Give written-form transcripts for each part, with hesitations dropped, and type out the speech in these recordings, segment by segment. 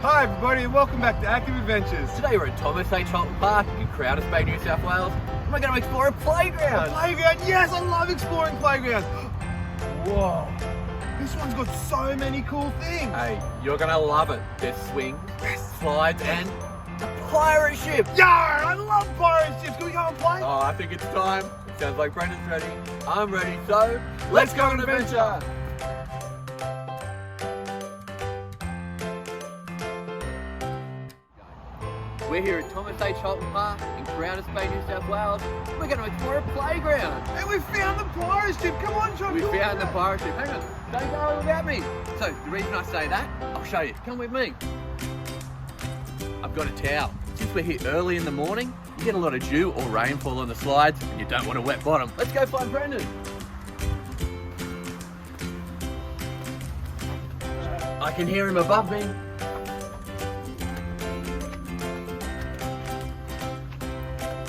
Hi everybody and welcome back to Active Adventures. Today we're at Thomas H. Holton Park in Crowders Bay, New South Wales. And we're going to explore a playground. A playground? Yes, I love exploring playgrounds. Whoa, this one's got so many cool things. Hey, you're going to love it. There's swings, slides and a pirate ship. Yar, I love pirate ships. Can we go and play? Oh, I think it's time. It sounds like Brendan's ready. I'm ready, so let's go on an adventure. We're here at Thomas H. Holton Park in Crowders Bay, New South Wales. We're going to explore a playground. And we found the pirate ship. Come on, John. We found the pirate ship. Hang on, don't go without me. So the reason I say that, I'll show you. Come with me. I've got a towel. Since we're here early in the morning, you get a lot of dew or rainfall on the slides and you don't want a wet bottom. Let's go find Brendan. I can hear him above me.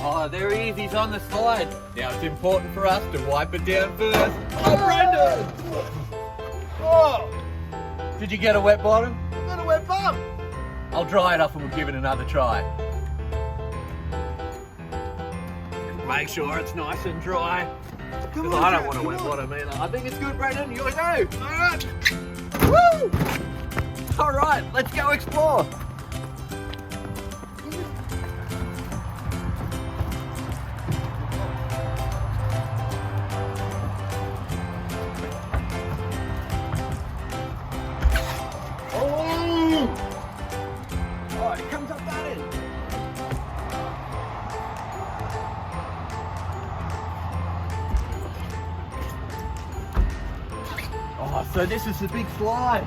Oh, there he is. He's on the slide. Now it's important for us to wipe it down first. Oh, Brendan! Oh, Did you get a wet bottom? got a wet bum. I'll dry it off and we'll give it another try. Make sure it's nice and dry. Come Because on, I don't Jack, want a come wet on. bottom either. I think it's good, Brendan. You go. All right. Woo! All right, let's go explore. Oh, it comes up that end. Oh, so this is the big slide.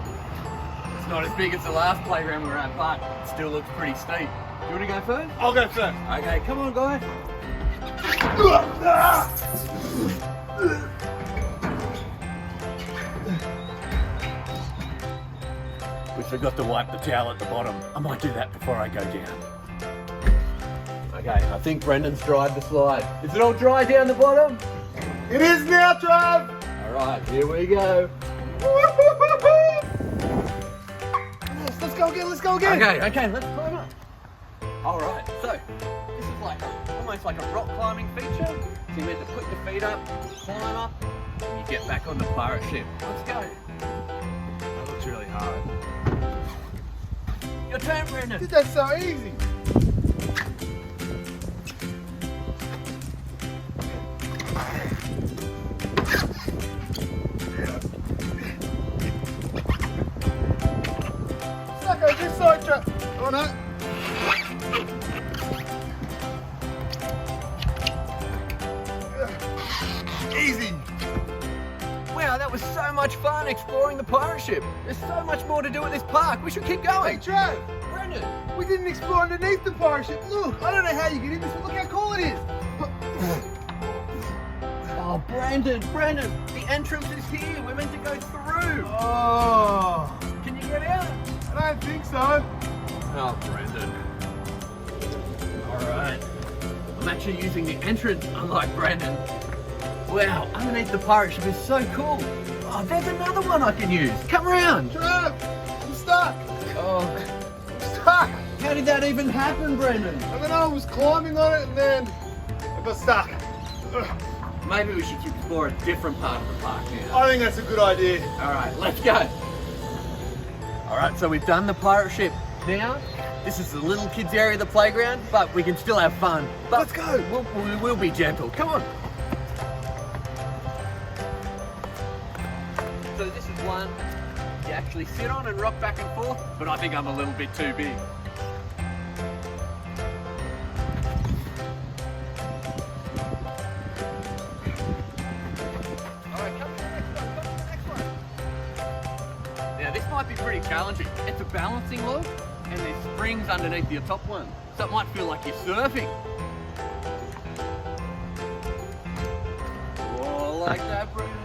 It's not as big as the last playground we were at, but it still looks pretty steep. You want to go first? I'll go first. Okay, come on, guys. We forgot to wipe the towel at the bottom. I might do that before I go down. Okay, I think Brendan's dried the slide. Is it all dry down the bottom? It is now, Trav. All right, here we go. Yes, let's go again. Let's go again. Okay, let's climb up. All right, so this is like almost like a rock climbing feature. So you meant to put your feet up, climb up, and you get back on the pirate ship. Let's go. That looks really hard. Your turn, Brendan. Dude, that's so easy. Stuck on this side, Trav. Oh no. Easy. Wow, that was so much fun exploring the pirate ship. There's so much more to do at this park. We should keep Hey, going. Trav. Brendan. We didn't explore underneath the pirate ship. Look, I don't know how you get in this, but look how cool it is. Oh, Brendan, the entrance is here. We're meant to go through. Oh, Can you get out? I don't think so. Oh, Brendan. All right. I'm actually using the entrance, unlike Brendan. Wow, underneath the pirate ship is so cool. Oh, there's another one I can use. Come around. Trav, I'm stuck. Oh, I'm stuck. how did that even happen, Brendan? I don't know, I was climbing on it and then I got stuck. Maybe we should explore a different part of the park now. I think that's a good idea. All right, let's go. All right, so we've done the pirate ship. Now, this is the little kids area of the playground, but we can still have fun. But Let's go. We will be gentle. Come on. So this is one you actually sit on and rock back and forth, but I think I'm a little bit too big. All right, come to the next one. Now this might be pretty challenging. It's a balancing log and there's springs underneath your top one. So it might feel like you're surfing. Oh, like that, Brendan.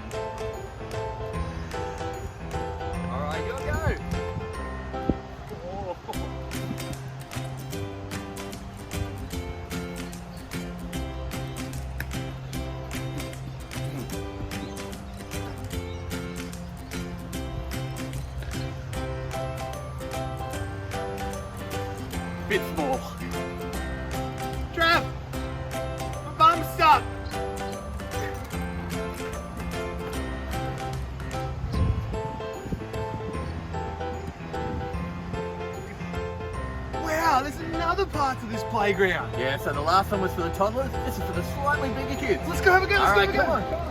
All right, your go. Oh. bit small. Trav, my bum's stuck. Wow, there's another part to this playground. Yeah, so the last one was for the toddlers. This is for the slightly bigger kids. Let's go have a go. All right, Let's go come have a on.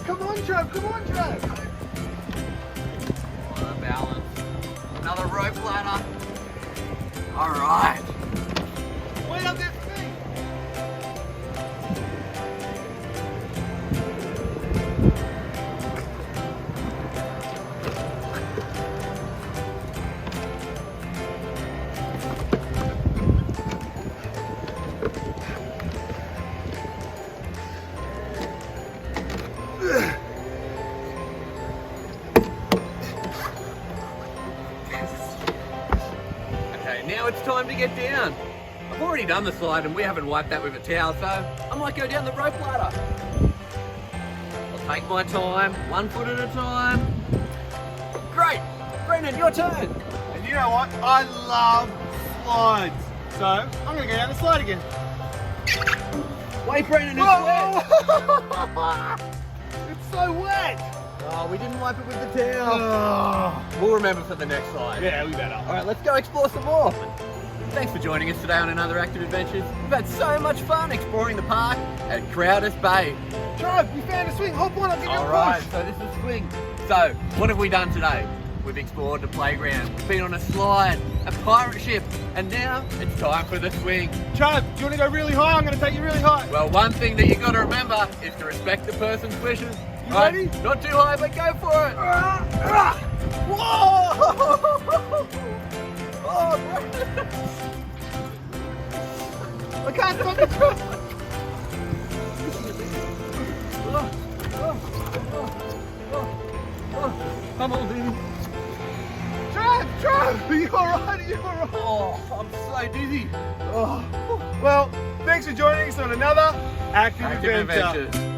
go. Come on, Trav. Come on, Trav. Oh, balance. Another rope ladder. All right. Wait up there for me. Okay, now it's time to get down. I've already done the slide and we haven't wiped that with a towel, so I might go down the rope ladder. I'll take my time, 1 foot at a time. Great! Brendan, your turn! And you know what? I love slides. So I'm gonna go down the slide again. Wait, Brendan, it's wet! It's so wet. Oh, we didn't wipe it with the towel. Oh. We'll remember for the next slide. Yeah, we better. All right, let's go explore some more. Thanks for joining us today on Another Active Adventures. We've had so much fun exploring the park at Crowder's Bay. Trav, we found a swing. Hop on, I'll give you a All push. right, so this is swing. So, what have we done today? We've explored the playground, we've been on a slide, a pirate ship, and now it's time for the swing. Trav, do you want to go really high? I'm going to take you really high. Well, one thing that you got to remember is to respect the person's wishes. You Right, ready? not too high, but go for it. Whoa! Oh, I can't stop it. come on, dude. Trav, are you alright? Are you alright? Oh, I'm so dizzy. Oh. Well, thanks for joining us on another Active Active Adventure. Adventures.